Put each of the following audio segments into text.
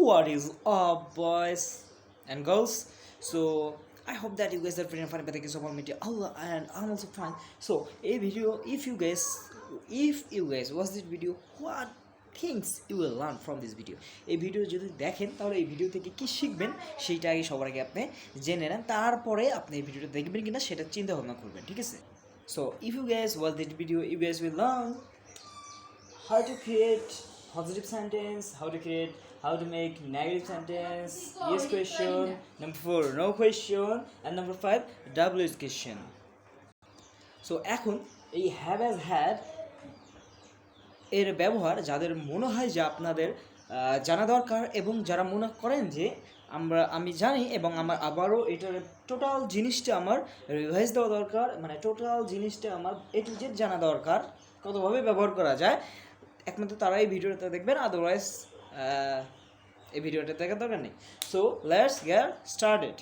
What is up, boys and girls? So I hope that you guys are pretty fine. But thank you so much, media Allah, and I'm also fine. So a video, if you guys watch this video, what things you will learn from this video? এই video যদি দেখেন তাহলে এই video থেকে কি শিখবেন সেইটা আগে সবার আগে আপনি জেনে নেন, তারপরে আপনি এই ভিডিওটা দেখবেন কিনা সেটা চিন্তা ভাবনা করবেন, ঠিক আছে? So if you guys watch this video, you guys will learn how to create positive sentence, how to make negative sentence, yes question, number 4 no question, and number 5 WH question. So এখন এই have has had এর ব্যবহার যাদের মনে হয় যে আপনাদের জানা দরকার এবং যারা মনে করেন যে আমি জানি এবং আমার আবারও এটার টোটাল জিনিসটা আমার রিভাইজ দেওয়া দরকার, মানে টোটাল জিনিসটা আমার এ টু জেড জানা দরকার, কতভাবে ব্যবহার করা যায়, একমাত্র তারা এই ভিডিওটা দেখবেন, আদারওয়াইজ এই ভিডিওটা দেখার দরকার নেই। So let's get started.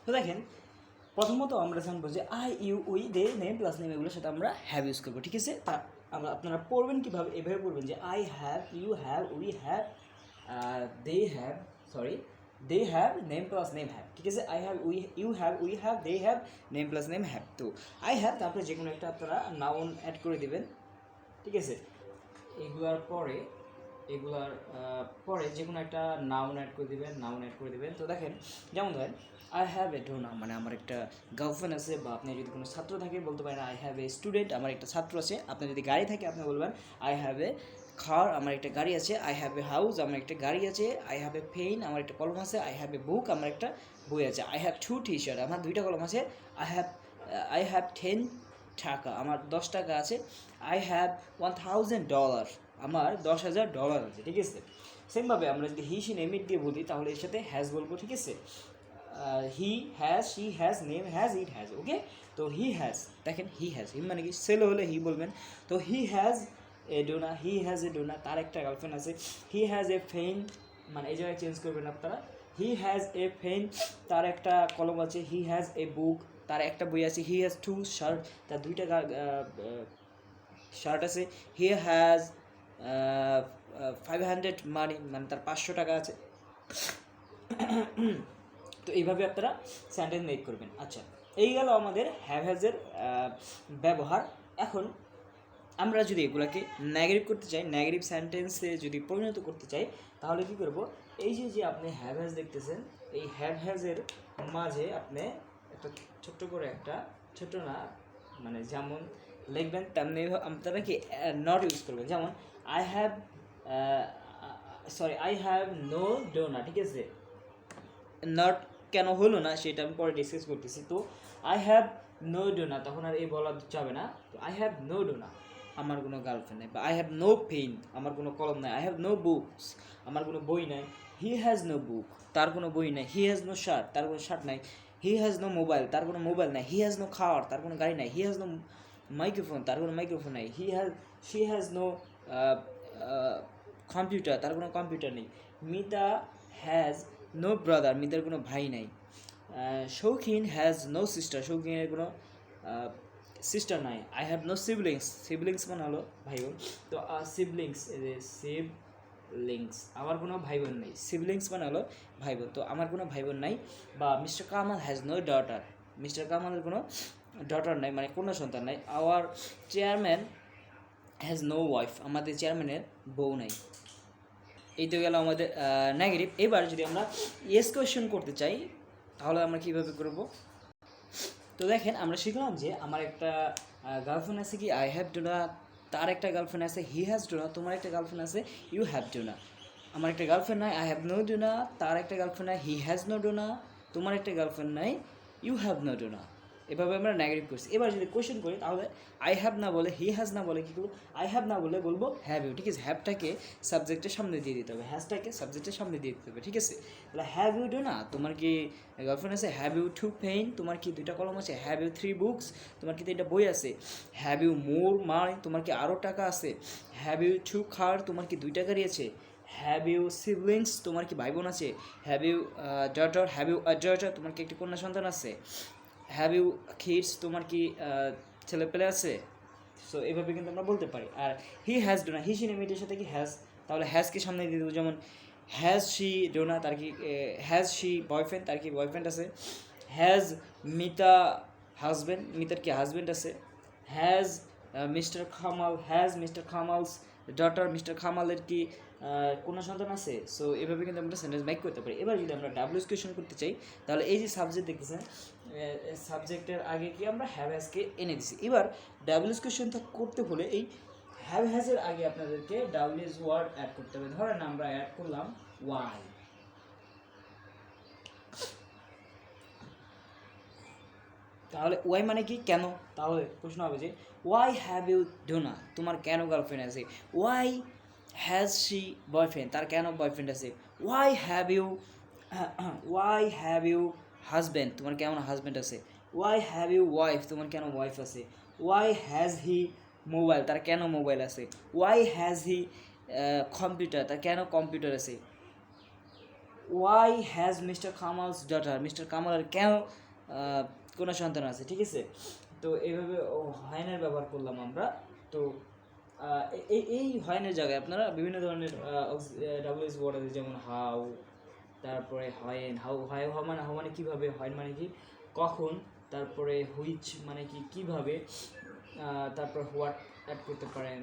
তো দেখেন, প্রথমত আমরা জানবো যে I you we they name plus name এগুলোর সাথে আমরা হ্যাভ ইউজ করবো, ঠিক আছে? তা আপনারা পড়বেন কীভাবে? এভাবে পড়বেন যে I have, you have, we have, they have name plus name have, ঠিক আছে? I have, you have, we have, they have, name plus name have. তো আই হ্যাভ, তারপরে যে কোনো একটা আপনারা নাউন অ্যাড করে দেবেন, ঠিক আছে? এগুলার পরে যে কোনো একটা নাউন অ্যাড করে দেবেন। তো দেখেন, যেমন ধরেন আই হ্যাভ এ ডোনা, মানে আমার একটা গার্লফ্রেন্ড আছে, বা আপনি যদি কোনো ছাত্র থাকে বলতে পারেন আই হ্যাভ এ স্টুডেন্ট, আমার একটা ছাত্র আছে। আপনার যদি গাড়ি থাকে আপনি বলবেন আই হ্যাভ এ কার, আমার একটা গাড়ি আছে। আই হ্যাভ এ হাউস, আমার একটা গাড়ি আছে। আই হ্যাভ এ পেন, আমার একটা কলম আছে। আই হ্যাভ এ বুক, আমার একটা বই আছে। আই হ্যাভ 2 টি-শার্ট, আমার 2টা কলম আছে। আই হ্যাভ 10 টাকা, আমার 10 টাকা আছে। আই হ্যাভ $1000, আমার $10,000 আছে, ঠিক আছে? সেমভাবে আমরা যদি হি সি নেম ইট দিয়ে বলি তাহলে এর সাথে হ্যাজ বলবো, ঠিক আছে? He has, she has, name has, it has, okay? তো হি হ্যাজ, দেখেন হি হ্যাজ, হি মানে কি সেল হলে হি বলবেন। তো he has a Dona, he has a Dona, তার একটা গার্লফ্রেন্ড আছে। হি হ্যাজ এ ফেন, মানে এই জায়গায় চেঞ্জ করবেন আপনারা। হি হ্যাজ এ ফেন, তার একটা কলম আছে। হি হ্যাজ এ বুক, তার একটা বই আছে। হি হ্যাজ 2 শার্ট, তার 2টা শার্ট আছে। হি হ্যাজ 500 মানি, মানে তার 500 টাকা আছে। তো এইভাবে আপনারা সেন্টেন্স মেক করবেন। আচ্ছা, এই গেল আমাদের হ্যাভ হ্যাজের ব্যবহার। এখন আমরা যদি এগুলোকে নেগেটিভ করতে চাই, নেগেটিভ সেন্টেন্সে যদি পরিণত করতে চাই, তাহলে কী করব? এই যে আপনি হ্যাভ হ্যাজ দেখতেছেন, এই হ্যাভ হ্যাজের মাঝে আপনি একটা ছোট্ট করে একটা ছোট্ট না, মানে যেমন লিখবেন তেমনি আপনারা কি নট ইউজ করবেন। যেমন আই হ্যাভ নো ডোনা, ঠিক আছে? নট কেন হলো না সেটা আমি পরে ডিসকাস করতেছি। তো আই হ্যাভ নো ডোনা, তখন আর এই বলা যাবে না। তো আই হ্যাভ নো ডোনা, আমার কোনো গার্লফ্রেন্ড নেই। বা আই হ্যাভ নো পেন, আমার কোনো কলম নাই। আই হ্যাভ নো বুকস, আমার কোনো বই নাই। হি হ্যাজ নো বুক, তার কোনো বই নাই। হি হ্যাজ নো শার্ট, তার কোনো শার্ট নাই। হি হ্যাজ নো মোবাইল, তার কোনো মোবাইল নাই। হি হ্যাজ নো কার, তার কোনো গাড়ি নাই। হি হ্যাজ নো মাইক্রোফোন, তার কোনো মাইক্রোফোন নাই। শি হ্যাজ নো কম্পিউটার, তার কোনো কম্পিউটার নেই। মিতা হ্যাজ নো ব্রাদার, মিতার কোনো ভাই নাই। শৌখিন হ্যাজ নো সিস্টার, শৌখিনের কোনো সিস্টার নাই। I have no siblings, siblings মানে হলো ভাই বোন। তো সিবলিংস, আমার কোনো ভাই বোন নেই। সিবলিংস মানে হলো ভাই বোন, তো আমার কোনো ভাই বোন নাই। বা mister Kamal has no daughter, mister কামালের কোনো ডটার নাই, মানে কোনো সন্তান নাই। Our chairman has no wife, আমাদের চেয়ারম্যানের বউ নাই। এই তো গেল আমাদের নেগেটিভ। এবার যদি আমরা ইয়েস কোয়েশ্চেন করতে চাই তাহলে আমরা কীভাবে করব? তো দেখেন, আমরা শিখলাম যে আমার একটা গার্লফ্রেন্ড আছে, কি আই হ্যাভ ডোনা, তার একটা গার্লফ্রেন্ড আছে হি হ্যাজ ডোনা, তোমার একটা গার্লফ্রেন্ড আছে ইউ হ্যাভ ডোনা। আমার একটা গার্লফ্রেন্ড নাই, আই হ্যাভ নো ডোনা, তার একটা গার্লফ্রেন্ড নাই, হি হ্যাজ নো ডোনা, তোমার একটা গার্লফ্রেন্ড নাই, ইউ হ্যাভ নো ডোনা। এভাবে আমরা নেগেটিভ করছি। এবার যদি কোয়েশ্চেন করি তাহলে আই হ্যাভ না বলে, হি হ্যাজ না বলে কী করবো? আই হ্যাভ না বলে বলবো হ্যাভ ইউ, ঠিক আছে? হ্যাভটাকে সাবজেক্টের সামনে দিয়ে দিতে হবে, হ্যাজটাকে সাবজেক্টের সামনে দিয়ে দিতে হবে, ঠিক আছে? তাহলে হ্যাভ ইউ ডো না, তোমার কি গার্লফ্রেন্ড আছে? হ্যাভ ইউ 2 পেন, তোমার কি 2টা কলম আছে? হ্যাভ ইউ 3 বুকস, তোমার কি 3টা বই আছে? হ্যাভ ইউ মোর মানি, তোমার কি আরও টাকা আছে? হ্যাভ ইউ 2 কার, তোমার কি 2টা গাড়ি আছে? হ্যাভ ইউ সিবলিংস, তোমার কি ভাই বোন আছে? Have you daughter, have you a daughter, তোমার কি একটি কন্যা সন্তান আছে? হ্যাভ ইউ কিডস, তোমার কি ছেলে পেলে আছে? সো এভাবে কিন্তু আমরা বলতে পারি। আর হি হ্যাজ ডোনা, হি সি নেম ইটের সাথে কি হ্যাজ, তাহলে হ্যাজকে সামনে দিয়ে দেবো। যেমন হ্যাজ শি ডোনা, তার কি হ্যাজ শি বয়ফ্রেন্ড, তার কি বয়ফ্রেন্ড আছে। হ্যাজ মিতা হাজব্যান্ড, মিতার কি হাজব্যান্ড আছে। Has Mister Kamal, has Mister Kamal's daughter, Mister খামালের কি কোনো সন্তান আছে। সো এভাবে কিন্তু আমরা সেন্টেন্স মেক করতে পারি। এবার যদি আমরা ডাব্লিউএস কোয়েশন করতে চাই, তাহলে এই যে সাবজেক্ট দেখতেছেন, সাবজেক্টের আগে কি আমরা হ্যাভ হ্যাজকে এনে দিছি। এবার ডাব্লিউএস কোয়েশনটা করতে হলে এই হ্যাভ হ্যাজের আগে আপনাদেরকে ডাব্লিউএস ওয়ার্ড অ্যাড করতে হবে। ধরেন আমরা অ্যাড করলাম ওয়াই, তাহলে ওয়াই মানে কি কেন, তাহলে প্রশ্ন হবে যে ওয়াই হ্যাভ ইউ ডোনা, তোমার কেন গার্লফ্রেন্ড আছে। ওয়াই হ্যাজ শি বয়ফ্রেন্ড, তার কেন বয়ফ্রেন্ড আছে। Why have you why have you husband, তোমার কেমন হাজব্যান্ড আছে। ওয়াই হ্যাভ ইউ ওয়াইফ, তোমার কেন ওয়াইফ আছে। ওয়াই হ্যাজ হি মোবাইল, তার কেন মোবাইল আছে। ওয়াই হ্যাজ হি কম্পিউটার, তার কেন কম্পিউটার আছে। Why has Mister Kamal's daughter, mister কামালের কেন কোনো সন্তান আছে। ঠিক আছে, তো এইভাবে হয়নের ব্যবহার করলাম আমরা। তো এই হয়নের জায়গায় আপনারা বিভিন্ন ধরনের ডাব্লিউএস ওয়ার্ড আছে, যেমন হাউ, তারপরে হয়েন, হাউ হাউ মানে হাউ মানে কীভাবে, হয়েন মানে কি কখন, তারপরে হুইচ মানে কি কীভাবে, তারপর হোয়াট অ্যাড করতে পারেন,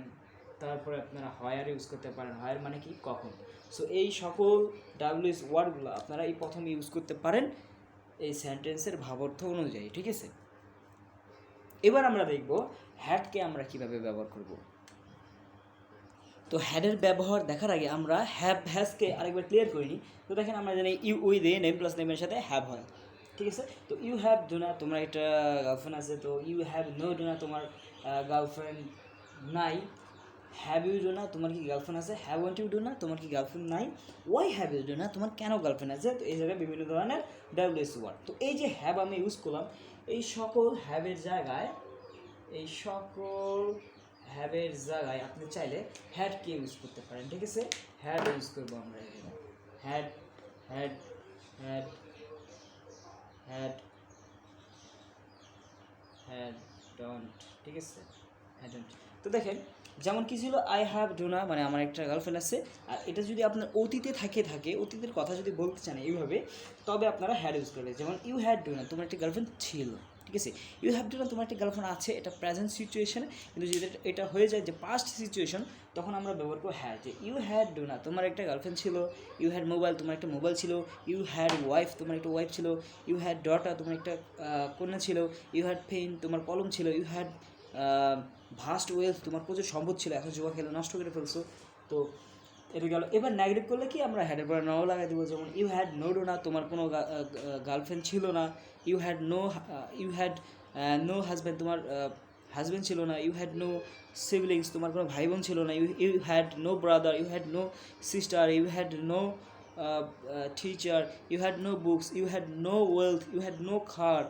তারপরে আপনারা হয়ার ইউজ করতে পারেন, হয়ার মানে কি কখন। সো এই সকল ডাব্লিউএস ওয়ার্ডগুলো আপনারা এই প্রথম ইউজ করতে পারেন এই সেন্টেন্সের ভাবার্থ অনুযায়ী। ঠিক আছে, এবার আমরা দেখব হ্যাডকে আমরা কিভাবে ব্যবহার করব। তো হ্যাডের ব্যবহার দেখার আগে আমরা হ্যাভ হ্যাজকে আরেকবার ক্লিয়ার করিনি। তো দেখেন আমরা জানি you we they name plus নেমের সাথে হ্যাভ হয়। ঠিক আছে, তো ইউ হ্যাভ ডোনা, তোমার একটা গার্লফ্রেন্ড আছে। তো ইউ হ্যাভ নো ডোনা, তোমার গার্লফ্রেন্ড নাই। হ্যাভ ইউ ডোনা, তোমার কি গার্লফ্রেন্ড আছে। হ্যাভ ওয়ান্ট ইউ ডোনা, তোমার কি গার্লফ্রেন্ড নাই। ওয়াই হ্যাভ ইউ ডোনা, তোমার কেন গার্লফ্রেন্ড আছে। তো এই জায়গায় বিভিন্ন ধরনের ডাব্লিউএস ওয়ার্ড। তো এই যে হ্যাভ আমি ইউজ করলাম, এই সকল হ্যাভের জায়গায় আপনি চাইলে হ্যাডকে ইউজ করতে পারেন। ঠিক আছে, হ্যাড ইউজ করবো আমরা এখানে। Had had had had had don't. ঠিক আছে, হ্যাড ডন্ট। তো দেখেন যেমন কি ছিল, আই হ্যাভ ডোনা মানে আমার একটা গার্লফ্রেন্ড আছে। আর এটা যদি আপনার অতীতে থাকে অতীতের কথা যদি বলতে চান এইভাবে, তবে আপনারা হ্যাড ইউজ করবে। যেমন ইউ হ্যাড ডোনা, তোমার একটা গার্লফ্রেন্ড ছিল। ঠিক আছে, ইউ হ্যাভ ডোনা, তোমার একটা গার্লফ্রেন্ড আছে, এটা প্রেজেন্ট সিচুয়েশনে। কিন্তু যদি এটা হয়ে যায় যে পাস্ট সিচুয়েশন, তখন আমরা ব্যবহার করবো হ্যাড। যে ইউ হ্যাড ডোনা, তোমার একটা গার্লফ্রেন্ড ছিল। ইউ হ্যাড মোবাইল, তোমার একটা মোবাইল ছিল। ইউ হ্যাড ওয়াইফ, তোমার একটা ওয়াইফ ছিল। ইউ হ্যাড ডটার, তোমার একটা কন্যা ছিল। ইউ হ্যাড পেন, তোমার কলম ছিল। ইউ হ্যাড ভাস্ট ওয়েলথ, তোমার প্রচুর সম্পদ ছিল, এখন জুয়া খেলে নষ্ট করে ফেলছো। তো এটা গেল। এবার নেগেটিভ করলে কি আমরা হ্যাডের পরে নাও লাগাই দেবো। যেমন ইউ হ্যাড নো ডোনা, তোমার কোনো গার্লফ্রেন্ড ছিল না। ইউ হ্যাড নো হাজব্যান্ড, তোমার হাজব্যান্ড ছিল না। ইউ হ্যাড নো সিবলিংস, তোমার কোনো ভাই বোন ছিল না। You had no brother, you had no sister, you had no teacher, you had no books, you had no wealth, you had no car,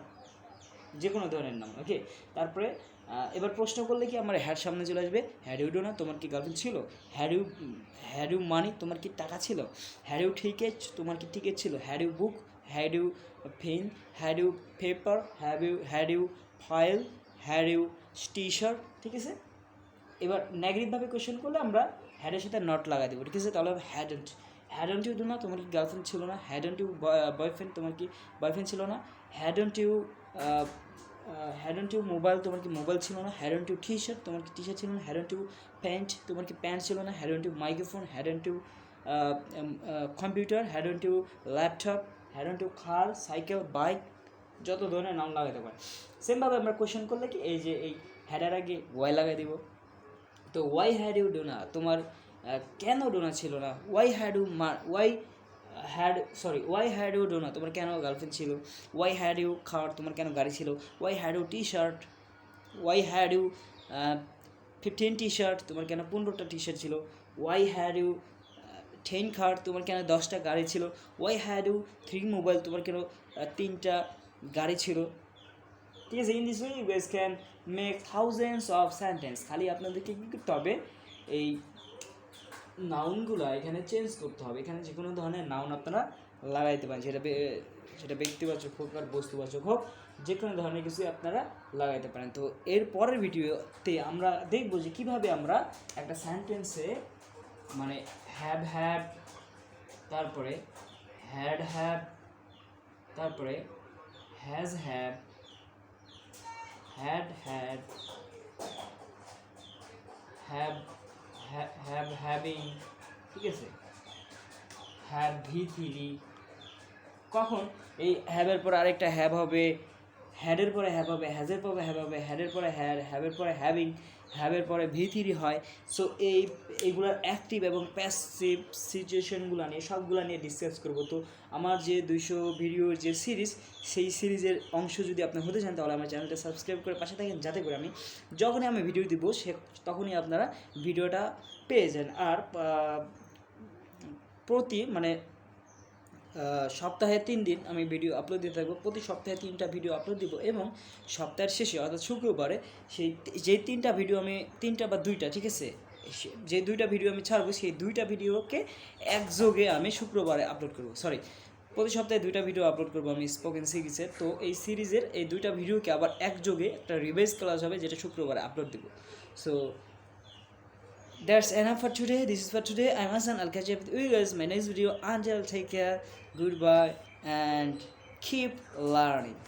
যে কোনো ধরনের নাম। ওকে, তারপরে এবার প্রশ্ন করলে কি আমার হ্যাড সামনে চলে আসবে। হ্যাড ইউ ডোনা, তোমার কি গার্লফ্রেন্ড ছিল। হ্যাড ইউ মানি, তোমার কি টাকা ছিল। হ্যাড ইউ টিকেট, তোমার কি টিকিট ছিল। Had you book, had you pen, had you paper, had you file, had you T shirt. ঠিক আছে, এবার নেগেটিভভাবে কোয়েশ্চেন করলে আমরা হ্যাডের সাথে নট লাগাই দেবো। ঠিক আছে, তাহলে হ্যাডন্ট ইউ ডোনা, তোমার কি গার্লফ্রেন্ড ছিল না। হ্যাডন্ট ইউ বয়ফ্রেন্ড, তোমার কি বয়ফ্রেন্ড ছিল না। হ্যাডন্ট ইউ মোবাইল, তোমার কি মোবাইল ছিল না। হ্যাডন্ট ইউ টি শার্ট, তোমার কি টি শার্ট ছিল না। হ্যাডন্ট ইউ প্যান্ট, তোমার কি প্যান্ট ছিল না। Hadn't you microphone, hadn't you computer, hadn't you laptop, hadn't you car, cycle, bike, যত ধরনের নাম লাগাতে পারে। সেমভাবে আমরা কোয়েশ্চেন করলে কি এই যে এই হ্যাডের আগে ওয়াই লাগাই দিব। তো ওয়াই হ্যাড ইউ ডোনা, তোমার কেন ডোনা ছিল না। ওয়াই হ্যাড ইউ ডোনা, তোমার কেন গার্লফ্রেন্ড ছিল। ওয়াই হ্যাড ইউ কার, তোমার কেন গাড়ি ছিল। Why had you T shirt, why had you 15 T shirt, তোমার কেন 15টা টি শার্ট ছিল। ওয়াই হ্যাড ইউ 10 কার, তোমার কেন 10টা গাড়ি ছিল। ওয়াই হ্যাড ইউ 3 মোবাইল, তোমার কেন 3টা গাড়ি ছিল। ঠিক আছে, in this way you guys can make thousands of sentence. খালি আপনাদেরকে কী করতে হবে, এই নাউনগুলো এখানে চেঞ্জ করতে হবে। এখানে যে কোনো ধরনের নাউন আপনারা লাগাইতে পারেন, সেটা ব্যক্তিবাচক হোক আর বস্তুবাচক হোক, যে কোনো ধরনের কিছু আপনারা লাগাইতে পারেন। তো এর পরের ভিডিওতে আমরা দেখব যে কীভাবে আমরা একটা সেন্টেন্সে মানে হ্যাভ হ্যাড তারপরে হ্যাড হ্যাভ, তারপরে has have, had had, have have having, ঠিক আছে, হ্যাভ ভি থ্রি। কখন এই হ্যাভের পরে আরেকটা হ্যাভ হবে, হ্যাডের পরে হ্যাভ হবে, হ্যাজের পরে হ্যাভ হবে, হ্যাডের পরে হ্যাড, হ্যাভের পরে হ্যাভিং, হ্যাভের পরে ভি থ্রি হয়। সো এইগুলোর অ্যাক্টিভ এবং প্যাসিভ সিচুয়েশনগুলো নিয়ে সবগুলো নিয়ে ডিসকাস করবো। তো আমার যে 200 ভিডিওর যে সিরিজ, সেই সিরিজের অংশ যদি আপনি হতে চান তাহলে আমার চ্যানেলটা সাবস্ক্রাইব করে পাশে থাকেন, যাতে করে আমি যখনই আমি ভিডিও দিব তখনই আপনারা ভিডিওটা পেয়ে যান। আর প্রতি মানে সপ্তাহে 3 দিন আমি ভিডিও আপলোড দিতে থাকবো, প্রতি সপ্তাহে 3টা ভিডিও আপলোড দিব, এবং সপ্তাহের শেষে অর্থাৎ শুক্রবারে যেই 3টা ভিডিও আমি 3টা বা 2টা, ঠিক আছে, যে 2টা ভিডিও আমি ছাড়বো সেই 2টা ভিডিওকে একযোগে আমি শুক্রবারে আপলোড করবো। সরি, প্রতি সপ্তাহে 2টা ভিডিও আপলোড করবো আমি স্পোকেন সিরিজের। তো এই সিরিজের এই 2টা ভিডিওকে আবার একযোগে একটা রিভাইজ ক্লাস হবে, যেটা শুক্রবারে আপলোড দেবো। So that's enough for today. This is for today. I'm Ahsan. I'll catch up with you guys in my next video. Until take care, goodbye, and keep learning.